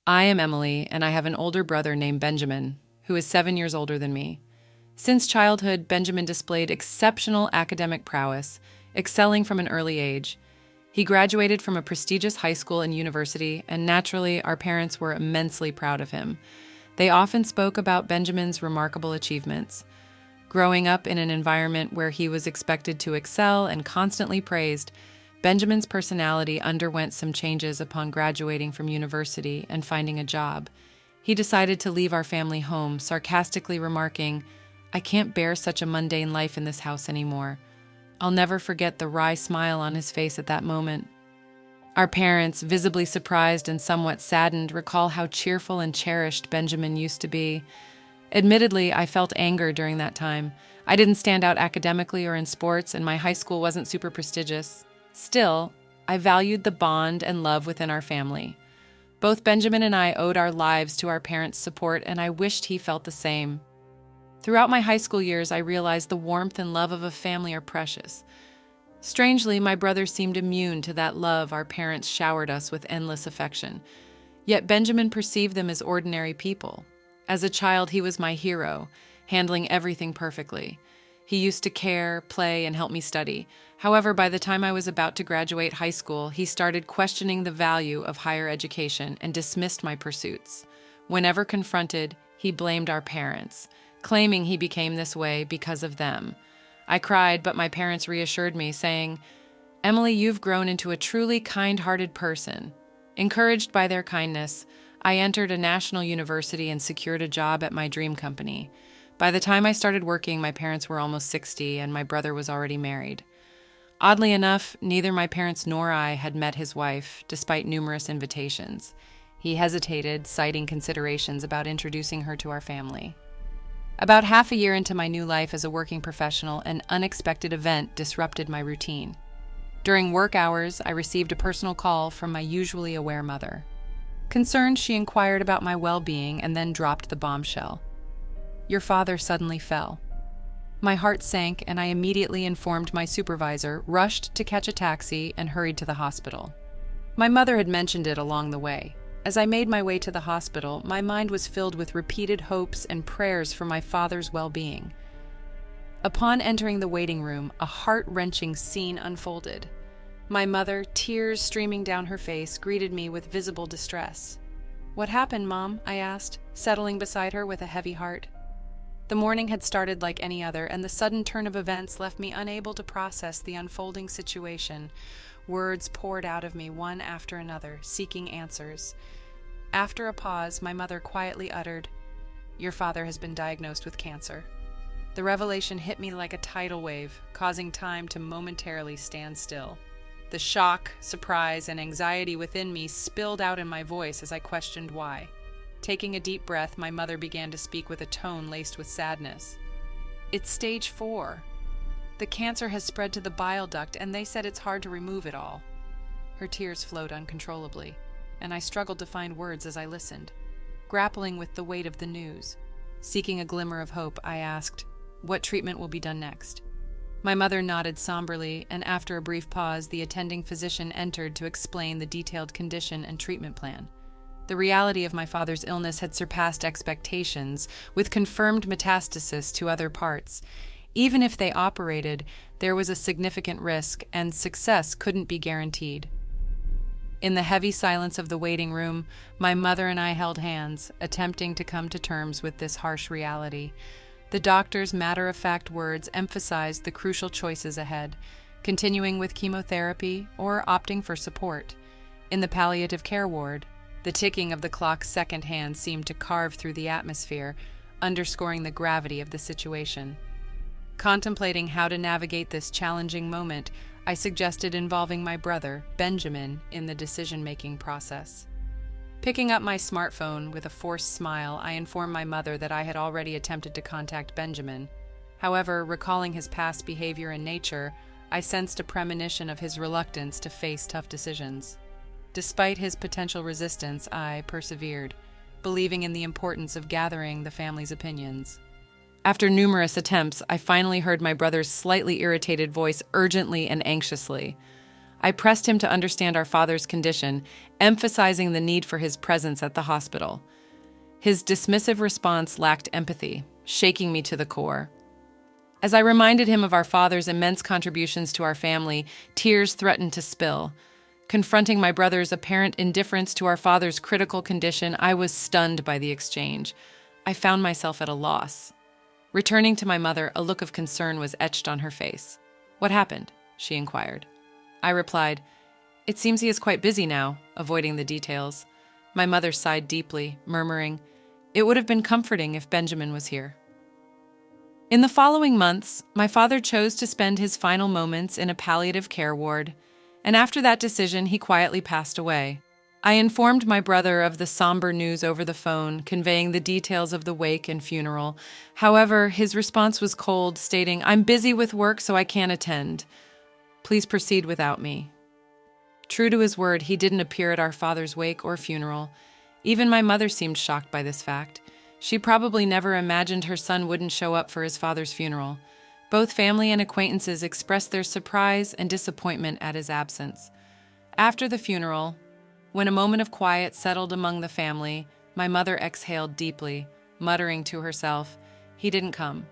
I am Emily, and I have an older brother named Benjamin, who is 7 years older than me. Since childhood, Benjamin displayed exceptional academic prowess, excelling from an early age. He graduated from a prestigious high school and university, and naturally, our parents were immensely proud of him. They often spoke about Benjamin's remarkable achievements. Growing up in an environment where he was expected to excel and constantly praised, Benjamin's personality underwent some changes upon graduating from university and finding a job. He decided to leave our family home, sarcastically remarking, "I can't bear such a mundane life in this house anymore." I'll never forget the wry smile on his face at that moment. Our parents, visibly surprised and somewhat saddened, recall how cheerful and cherished Benjamin used to be. Admittedly, I felt anger during that time. I didn't stand out academically or in sports, and my high school wasn't super prestigious. Still, I valued the bond and love within our family. Both Benjamin and I owed our lives to our parents' support, and I wished he felt the same. Throughout my high school years, I realized the warmth and love of a family are precious. Strangely, my brother seemed immune to that love our parents showered us with endless affection. Yet Benjamin perceived them as ordinary people. As a child, he was my hero, handling everything perfectly. He used to care, play, and help me study. However, by the time I was about to graduate high school, he started questioning the value of higher education and dismissed my pursuits. Whenever confronted, he blamed our parents, claiming he became this way because of them. I cried, but my parents reassured me, saying, "Emily, you've grown into a truly kind-hearted person." Encouraged by their kindness, I entered a national university and secured a job at my dream company. By the time I started working, my parents were almost 60 and my brother was already married. Oddly enough, neither my parents nor I had met his wife, despite numerous invitations. He hesitated, citing considerations about introducing her to our family. About half a year into my new life as a working professional, an unexpected event disrupted my routine. During work hours, I received a personal call from my usually aware mother. Concerned, she inquired about my well-being and then dropped the bombshell. "Your father suddenly fell." My heart sank, and I immediately informed my supervisor, rushed to catch a taxi, and hurried to the hospital. My mother had mentioned it along the way. As I made my way to the hospital, my mind was filled with repeated hopes and prayers for my father's well-being. Upon entering the waiting room, a heart-wrenching scene unfolded. My mother, tears streaming down her face, greeted me with visible distress. "What happened, Mom?" I asked, settling beside her with a heavy heart. The morning had started like any other, and the sudden turn of events left me unable to process the unfolding situation. Words poured out of me one after another, seeking answers. After a pause, my mother quietly uttered, "Your father has been diagnosed with cancer." The revelation hit me like a tidal wave, causing time to momentarily stand still. The shock, surprise, and anxiety within me spilled out in my voice as I questioned why. Taking a deep breath, my mother began to speak with a tone laced with sadness. "It's stage 4. The cancer has spread to the bile duct, and they said it's hard to remove it all." Her tears flowed uncontrollably, and I struggled to find words as I listened, grappling with the weight of the news. Seeking a glimmer of hope, I asked, "What treatment will be done next?" My mother nodded somberly, and after a brief pause, the attending physician entered to explain the detailed condition and treatment plan. The reality of my father's illness had surpassed expectations, with confirmed metastasis to other parts. Even if they operated, there was a significant risk, and success couldn't be guaranteed. In the heavy silence of the waiting room, my mother and I held hands, attempting to come to terms with this harsh reality. The doctor's matter-of-fact words emphasized the crucial choices ahead, continuing with chemotherapy or opting for support. In the palliative care ward, the ticking of the clock's second hand seemed to carve through the atmosphere, underscoring the gravity of the situation. Contemplating how to navigate this challenging moment, I suggested involving my brother, Benjamin, in the decision-making process. Picking up my smartphone with a forced smile, I informed my mother that I had already attempted to contact Benjamin. However, recalling his past behavior and nature, I sensed a premonition of his reluctance to face tough decisions. Despite his potential resistance, I persevered, believing in the importance of gathering the family's opinions. After numerous attempts, I finally heard my brother's slightly irritated voice urgently and anxiously. I pressed him to understand our father's condition, emphasizing the need for his presence at the hospital. His dismissive response lacked empathy, shaking me to the core. As I reminded him of our father's immense contributions to our family, tears threatened to spill. Confronting my brother's apparent indifference to our father's critical condition, I was stunned by the exchange. I found myself at a loss. Returning to my mother, a look of concern was etched on her face. "What happened?" she inquired. I replied, "It seems he is quite busy now," avoiding the details. My mother sighed deeply, murmuring, "It would have been comforting if Benjamin was here." In the following months, my father chose to spend his final moments in a palliative care ward, and after that decision, he quietly passed away. I informed my brother of the somber news over the phone, conveying the details of the wake and funeral. However, his response was cold, stating, "I'm busy with work, so I can't attend. Please proceed without me." True to his word, he didn't appear at our father's wake or funeral. Even my mother seemed shocked by this fact. She probably never imagined her son wouldn't show up for his father's funeral. Both family and acquaintances expressed their surprise and disappointment at his absence. After the funeral, when a moment of quiet settled among the family, my mother exhaled deeply, muttering to herself, "He didn't come."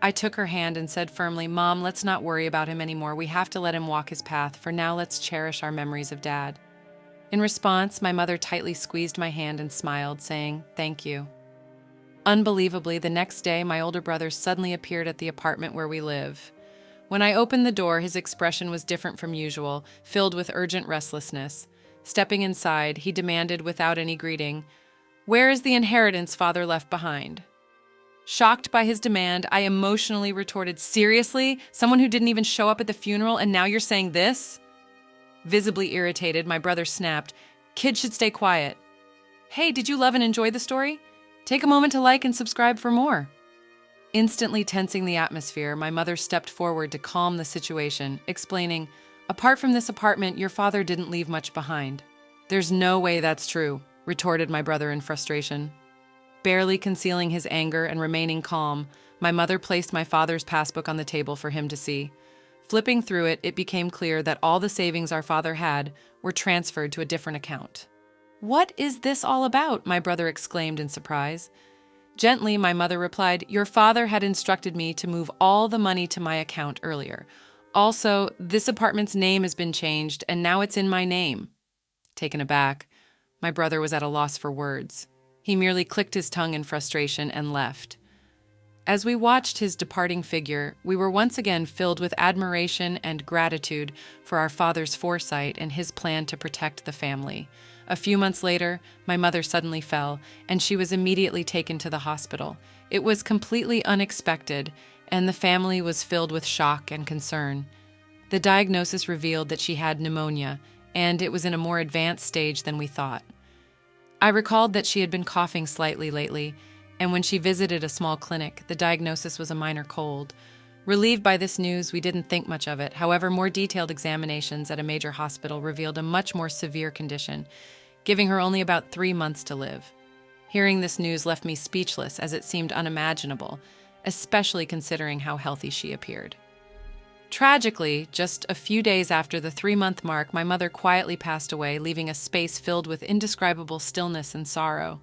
I took her hand and said firmly, "Mom, let's not worry about him anymore. We have to let him walk his path. For now, let's cherish our memories of Dad." In response, my mother tightly squeezed my hand and smiled, saying, "Thank you." Unbelievably, the next day, my older brother suddenly appeared at the apartment where we live. When I opened the door, his expression was different from usual, filled with urgent restlessness. Stepping inside, he demanded without any greeting, "Where is the inheritance Father left behind?" Shocked by his demand, I emotionally retorted, "Seriously? Someone who didn't even show up at the funeral, and now you're saying this?" Visibly irritated, my brother snapped, "Kids should stay quiet." "Hey, did you love and enjoy the story? Take a moment to like and subscribe for more." Instantly tensing the atmosphere, my mother stepped forward to calm the situation, explaining, "Apart from this apartment, your father didn't leave much behind." "There's no way that's true," retorted my brother in frustration. Barely concealing his anger and remaining calm, my mother placed my father's passbook on the table for him to see. Flipping through it, it became clear that all the savings our father had were transferred to a different account. "What is this all about?" my brother exclaimed in surprise. Gently, my mother replied, "Your father had instructed me to move all the money to my account earlier. Also, this apartment's name has been changed, and now it's in my name." Taken aback, my brother was at a loss for words. He merely clicked his tongue in frustration and left. As we watched his departing figure, we were once again filled with admiration and gratitude for our father's foresight and his plan to protect the family. A few months later, my mother suddenly fell, and she was immediately taken to the hospital. It was completely unexpected, and the family was filled with shock and concern. The diagnosis revealed that she had pneumonia, and it was in a more advanced stage than we thought. I recalled that she had been coughing slightly lately, and when she visited a small clinic, the diagnosis was a minor cold. Relieved by this news, we didn't think much of it. However, more detailed examinations at a major hospital revealed a much more severe condition, giving her only about 3 months to live. Hearing this news left me speechless, as it seemed unimaginable, especially considering how healthy she appeared. Tragically, just a few days after the 3-month mark, my mother quietly passed away, leaving a space filled with indescribable stillness and sorrow.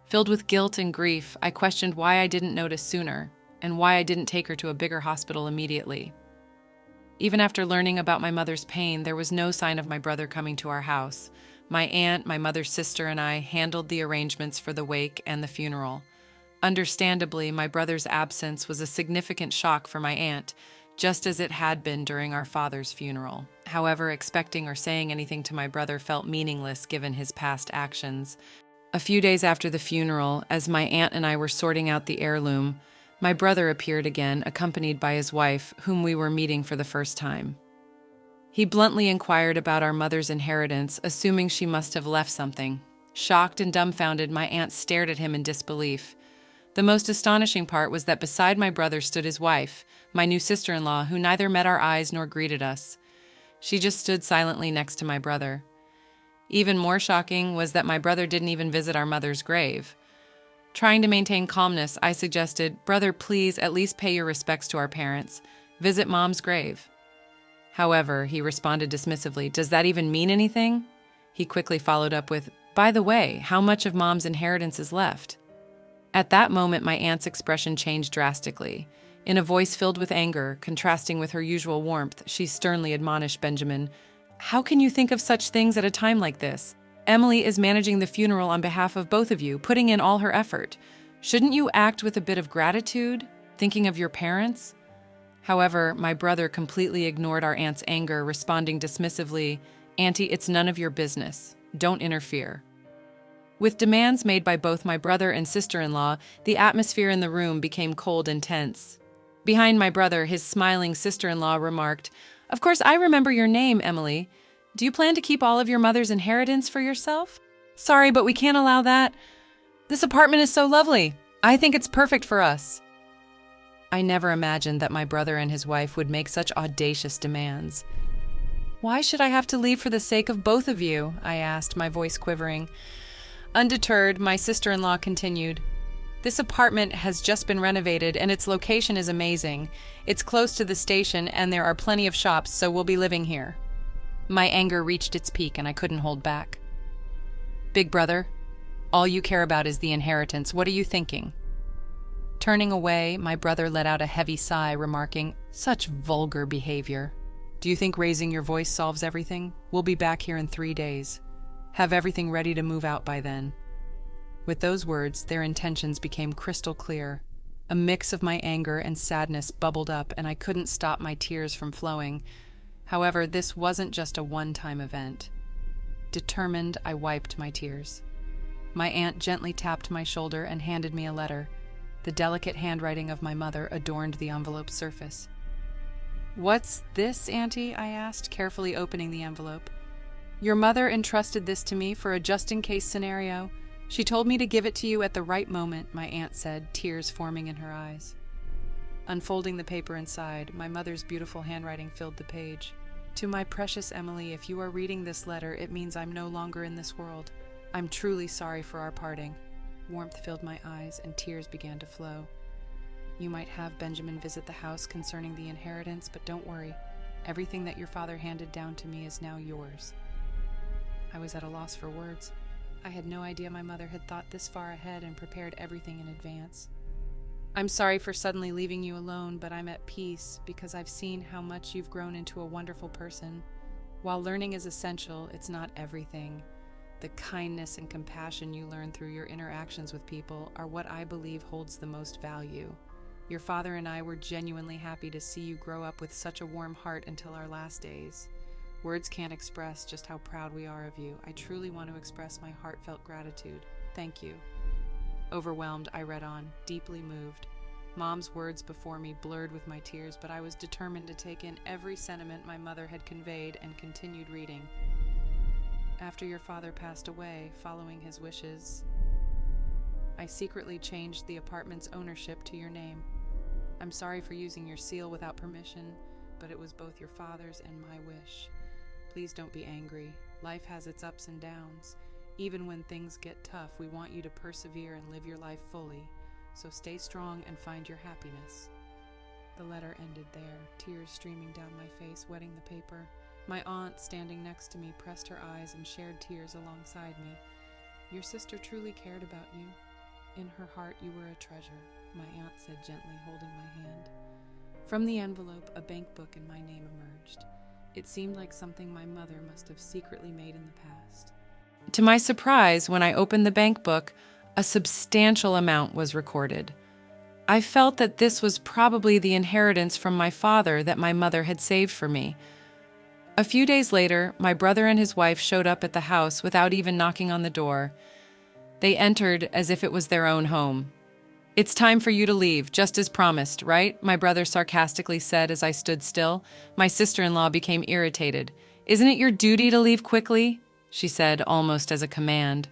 Filled with guilt and grief, I questioned why I didn't notice sooner, and why I didn't take her to a bigger hospital immediately. Even after learning about my mother's pain, there was no sign of my brother coming to our house. My aunt, my mother's sister, and I handled the arrangements for the wake and the funeral. Understandably, my brother's absence was a significant shock for my aunt, just as it had been during our father's funeral. However, expecting or saying anything to my brother felt meaningless given his past actions. A few days after the funeral, as my aunt and I were sorting out the heirloom, my brother appeared again, accompanied by his wife, whom we were meeting for the first time. He bluntly inquired about our mother's inheritance, assuming she must have left something. Shocked and dumbfounded, my aunt stared at him in disbelief. The most astonishing part was that beside my brother stood his wife, my new sister-in-law, who neither met our eyes nor greeted us. She just stood silently next to my brother. Even more shocking was that my brother didn't even visit our mother's grave. Trying to maintain calmness, I suggested, "Brother, please at least pay your respects to our parents. Visit Mom's grave." However, he responded dismissively, "Does that even mean anything?" He quickly followed up with, "By the way, how much of Mom's inheritance is left?" At that moment, my aunt's expression changed drastically. In a voice filled with anger, contrasting with her usual warmth, she sternly admonished Benjamin, "How can you think of such things at a time like this? Emily is managing the funeral on behalf of both of you, putting in all her effort. Shouldn't you act with a bit of gratitude, thinking of your parents?" However, my brother completely ignored our aunt's anger, responding dismissively, "Auntie, it's none of your business. Don't interfere." With demands made by both my brother and sister-in-law, the atmosphere in the room became cold and tense. Behind my brother, his smiling sister-in-law remarked, "Of course, I remember your name, Emily. Do you plan to keep all of your mother's inheritance for yourself?" "Sorry, but we can't allow that. This apartment is so lovely. I think it's perfect for us." I never imagined that my brother and his wife would make such audacious demands. "Why should I have to leave for the sake of both of you?" I asked, my voice quivering. Undeterred, my sister-in-law continued, "This apartment has just been renovated and its location is amazing. It's close to the station and there are plenty of shops, so we'll be living here." My anger reached its peak and I couldn't hold back. "Big brother, all you care about is the inheritance. What are you thinking?" Turning away, my brother let out a heavy sigh, remarking, "Such vulgar behavior. Do you think raising your voice solves everything? We'll be back here in 3 days. Have everything ready to move out by then." With those words, their intentions became crystal clear. A mix of my anger and sadness bubbled up, and I couldn't stop my tears from flowing. However, this wasn't just a one-time event. Determined, I wiped my tears. My aunt gently tapped my shoulder and handed me a letter. The delicate handwriting of my mother adorned the envelope's surface. "What's this, Auntie?" I asked, carefully opening the envelope. "Your mother entrusted this to me for a just-in-case scenario. She told me to give it to you at the right moment," my aunt said, tears forming in her eyes. Unfolding the paper inside, my mother's beautiful handwriting filled the page. "To my precious Emily, if you are reading this letter, it means I'm no longer in this world. I'm truly sorry for our parting." Warmth filled my eyes and tears began to flow. "You might have Benjamin visit the house concerning the inheritance, but don't worry. Everything that your father handed down to me is now yours." I was at a loss for words. I had no idea my mother had thought this far ahead and prepared everything in advance. "I'm sorry for suddenly leaving you alone, but I'm at peace because I've seen how much you've grown into a wonderful person. While learning is essential, it's not everything. The kindness and compassion you learn through your interactions with people are what I believe holds the most value. Your father and I were genuinely happy to see you grow up with such a warm heart until our last days. Words can't express just how proud we are of you. I truly want to express my heartfelt gratitude. Thank you." Overwhelmed, I read on, deeply moved. Mom's words before me blurred with my tears, but I was determined to take in every sentiment my mother had conveyed and continued reading. "After your father passed away, following his wishes, I secretly changed the apartment's ownership to your name. I'm sorry for using your seal without permission, but it was both your father's and my wish. Please don't be angry. Life has its ups and downs. Even when things get tough, we want you to persevere and live your life fully. So stay strong and find your happiness." The letter ended there, tears streaming down my face, wetting the paper. My aunt, standing next to me, pressed her eyes and shared tears alongside me. "Your sister truly cared about you. In her heart, you were a treasure," my aunt said gently, holding my hand. From the envelope, a bank book and my name emerged. It seemed like something my mother must have secretly made in the past. To my surprise, when I opened the bank book, a substantial amount was recorded. I felt that this was probably the inheritance from my father that my mother had saved for me. A few days later, my brother and his wife showed up at the house without even knocking on the door. They entered as if it was their own home. "It's time for you to leave, just as promised, right?" my brother sarcastically said as I stood still. My sister-in-law became irritated. "Isn't it your duty to leave quickly?" she said, almost as a command.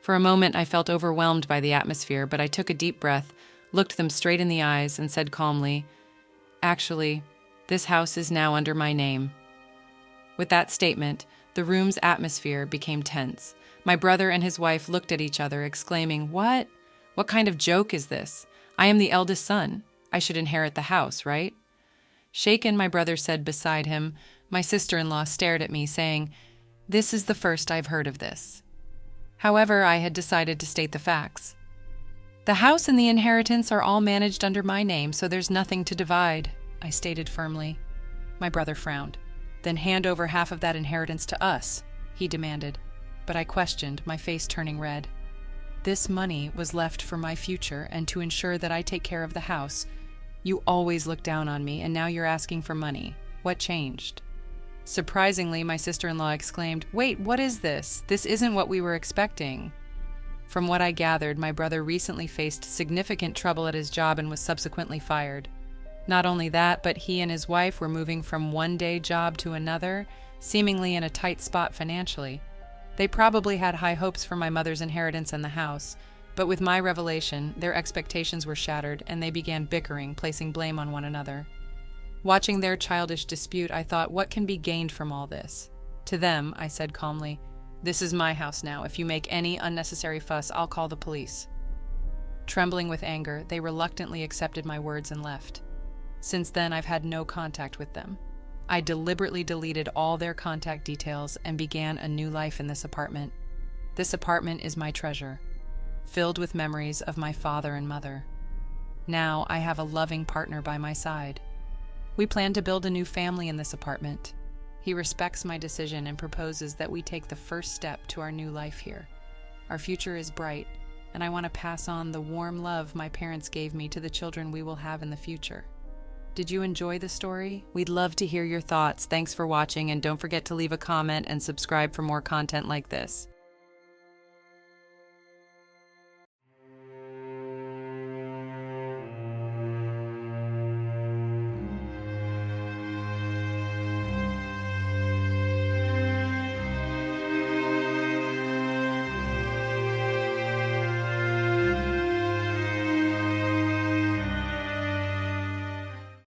For a moment, I felt overwhelmed by the atmosphere, but I took a deep breath, looked them straight in the eyes, and said calmly, "Actually, this house is now under my name." With that statement, the room's atmosphere became tense. My brother and his wife looked at each other, exclaiming, "What? What kind of joke is this? I am the eldest son. I should inherit the house, right?" Shaken, my brother said beside him. My sister-in-law stared at me, saying, "This is the first I've heard of this." However, I had decided to state the facts. "The house and the inheritance are all managed under my name, so there's nothing to divide," I stated firmly. My brother frowned. "Then hand over half of that inheritance to us," he demanded. But I questioned, my face turning red. "This money was left for my future and to ensure that I take care of the house. You always look down on me, and now you're asking for money. What changed?" Surprisingly, my sister-in-law exclaimed, "Wait, what is this? This isn't what we were expecting." From what I gathered, my brother recently faced significant trouble at his job and was subsequently fired. Not only that, but he and his wife were moving from one day job to another, seemingly in a tight spot financially. They probably had high hopes for my mother's inheritance and the house, but with my revelation, their expectations were shattered and they began bickering, placing blame on one another. Watching their childish dispute, I thought, what can be gained from all this? To them, I said calmly, "This is my house now. If you make any unnecessary fuss, I'll call the police." Trembling with anger, they reluctantly accepted my words and left. Since then, I've had no contact with them. I deliberately deleted all their contact details and began a new life in this apartment. This apartment is my treasure, filled with memories of my father and mother. Now I have a loving partner by my side. We plan to build a new family in this apartment. He respects my decision and proposes that we take the first step to our new life here. Our future is bright, and I want to pass on the warm love my parents gave me to the children we will have in the future. Did you enjoy the story? We'd love to hear your thoughts. Thanks for watching, and don't forget to leave a comment and subscribe for more content like this.